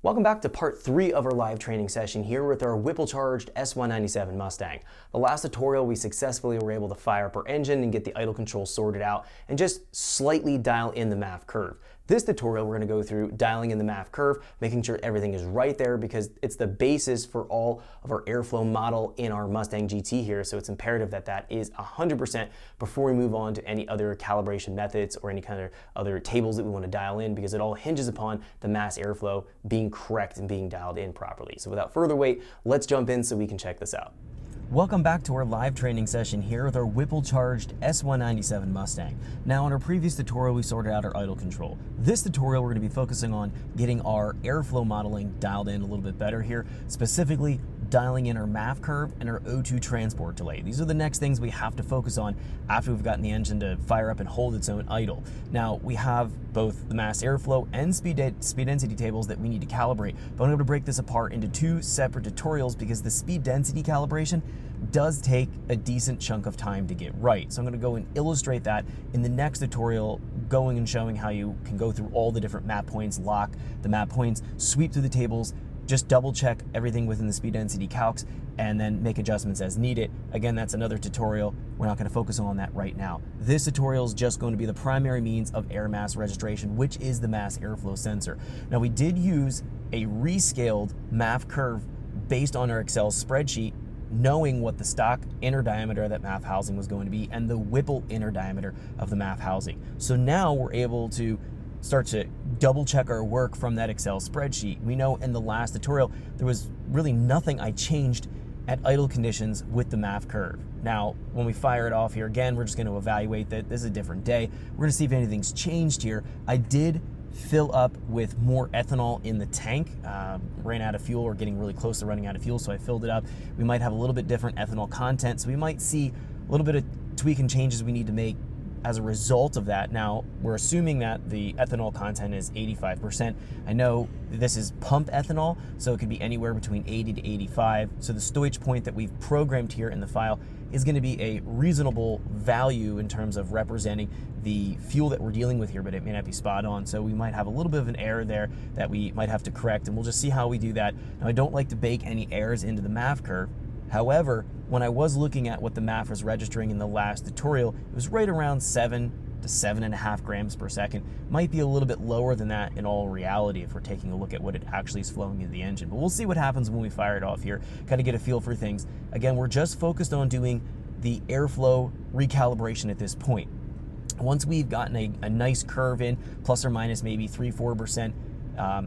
Welcome back to part 3 of our live training session here with our Whipple-charged S197 Mustang. The last tutorial we successfully were able to fire up our engine and get the idle control sorted out and just slightly dial in the MAF curve. This tutorial we're going to go through dialing in the MAF curve, making sure everything is right there because it's the basis for all of our airflow model in our Mustang GT here, so it's imperative that that is 100% before we move on to any other calibration methods or any kind of other tables that we want to dial in, because it all hinges upon the mass airflow being correct and being dialed in properly. So without further wait, let's jump in so we can check this out. Welcome back to our live training session here with our Whipple-charged S197 Mustang. Now, in our previous tutorial, we sorted out our idle control. This tutorial, we're going to be focusing on getting our airflow modeling dialed in a little bit better here, specifically dialing in our MAF curve and our O2 transport delay. These are the next things we have to focus on after we've gotten the engine to fire up and hold its own idle. Now, we have both the mass airflow and speed density tables that we need to calibrate, but I'm going to break this apart into two separate tutorials because the speed density calibration does take a decent chunk of time to get right. So I'm going to go and illustrate that in the next tutorial, going and showing how you can go through all the different map points, lock the map points, sweep through the tables, just double check everything within the speed density calcs, and then make adjustments as needed. Again, that's another tutorial. We're not going to focus on that right now. This tutorial is just going to be the primary means of air mass registration, which is the mass airflow sensor. Now, we did use a rescaled MAF curve based on our Excel spreadsheet, knowing what the stock inner diameter of that MAF housing was going to be and the Whipple inner diameter of the MAF housing. So now we're able to start to double check our work from that Excel spreadsheet. We know in the last tutorial, there was really nothing I changed at idle conditions with the MAF curve. Now, when we fire it off here again, we're just going to evaluate that this is a different day. We're going to see if anything's changed here. I did fill up with more ethanol in the tank, ran out of fuel or getting really close to running out of fuel, so I filled it up. We might have a little bit different ethanol content, so we might see a little bit of tweak and changes we need to make as a result of that. Now, we're assuming that the ethanol content is 85%. I know this is pump ethanol, so it could be anywhere between 80 to 85. So the stowage point that we've programmed here in the file is going to be a reasonable value in terms of representing the fuel that we're dealing with here, but it may not be spot on. So we might have a little bit of an error there that we might have to correct, and we'll just see how we do that. Now, I don't like to bake any errors into the MAF curve. However, when I was looking at what the MAF was registering in the last tutorial, it was right around 7 to 7.5 grams per second. Might be a little bit lower than that in all reality if we're taking a look at what it actually is flowing into the engine. But we'll see what happens when we fire it off here, kind of get a feel for things. Again, we're just focused on doing the airflow recalibration at this point. Once we've gotten a nice curve in, plus or minus maybe 3-4%,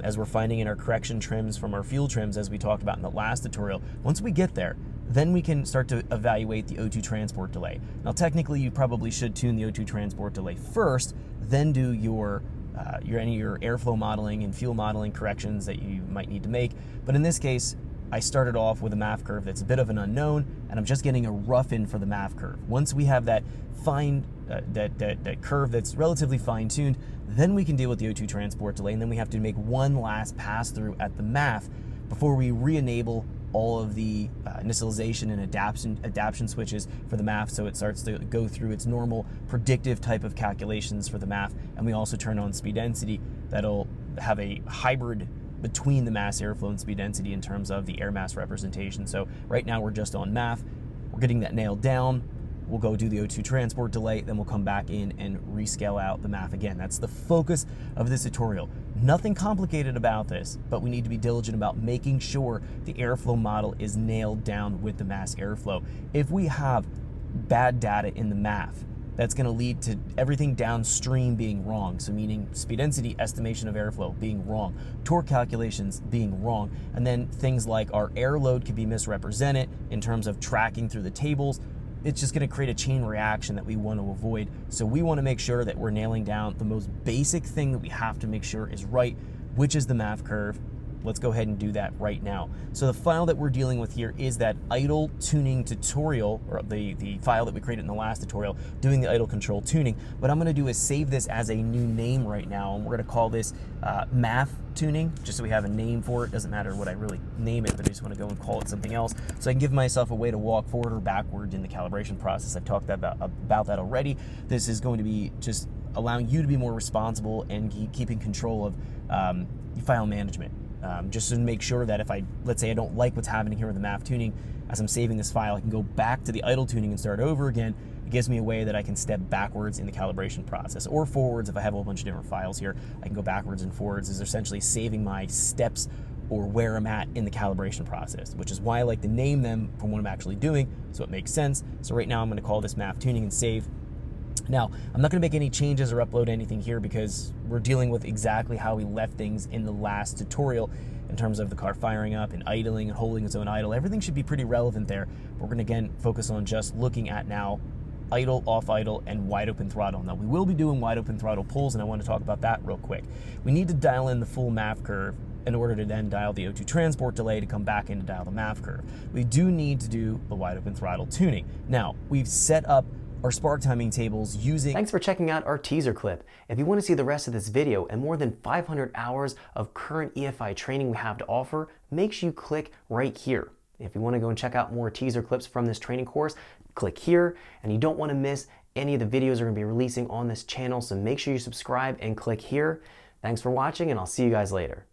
as we're finding in our correction trims from our fuel trims, as we talked about in the last tutorial, once we get there, then we can start to evaluate the O2 transport delay. Now, technically, you probably should tune the O2 transport delay first, then do your airflow modeling and fuel modeling corrections that you might need to make. But in this case, I started off with a MAF curve that's a bit of an unknown, and I'm just getting a rough in for the MAF curve. Once we have that that curve that's relatively fine-tuned, then we can deal with the O2 transport delay, and then we have to make one last pass-through at the MAF before we re-enable all of the initialization and adaption switches for the MAF, so it starts to go through its normal predictive type of calculations for the MAF. And we also turn on speed density that'll have a hybrid between the mass airflow and speed density in terms of the air mass representation. So right now we're just on MAF. We're getting that nailed down. We'll go do the O2 transport delay, then we'll come back in and rescale out the MAF again. That's the focus of this tutorial. Nothing complicated about this, but we need to be diligent about making sure the airflow model is nailed down with the mass airflow. If we have bad data in the MAF, that's going to lead to everything downstream being wrong. So meaning speed density estimation of airflow being wrong, torque calculations being wrong, and then things like our air load could be misrepresented in terms of tracking through the tables. It's just going to create a chain reaction that we want to avoid. So we want to make sure that we're nailing down the most basic thing that we have to make sure is right, which is the MAF curve. Let's go ahead and do that right now. So the file that we're dealing with here is that idle tuning tutorial, or the file that we created in the last tutorial, doing the idle control tuning. What I'm going to do is save this as a new name right now, and we're going to call this MAF tuning, just so we have a name for it. Doesn't matter what I really name it, but I just want to go and call it something else, so I can give myself a way to walk forward or backward in the calibration process. I've talked about that already. This is going to be just allowing you to be more responsible and keeping control of file management. just to make sure that if let's say I don't like what's happening here with the MAF tuning, as I'm saving this file, I can go back to the idle tuning and start over again. It gives me a way that I can step backwards in the calibration process, or forwards. If I have a whole bunch of different files here, I can go backwards and forwards. Is essentially saving my steps or where I'm at in the calibration process, which is why I like to name them from what I'm actually doing, so it makes sense. So right now I'm going to call this MAF tuning and save. Now, I'm not going to make any changes or upload anything here because we're dealing with exactly how we left things in the last tutorial in terms of the car firing up and idling and holding its own idle. Everything should be pretty relevant there. We're going to, again, focus on just looking at now idle, off idle, and wide open throttle. Now, we will be doing wide open throttle pulls, and I want to talk about that real quick. We need to dial in the full MAF curve in order to then dial the O2 transport delay to come back in to dial the MAF curve. We do need to do the wide open throttle tuning. Now, we've set up our spark timing tables using... Thanks for checking out our teaser clip. If you want to see the rest of this video and more than 500 hours of current EFI training we have to offer, make sure you click right here. If you want to go and check out more teaser clips from this training course, click here, and you don't want to miss any of the videos we're going to be releasing on this channel, so make sure you subscribe and click here. Thanks for watching, and I'll see you guys later.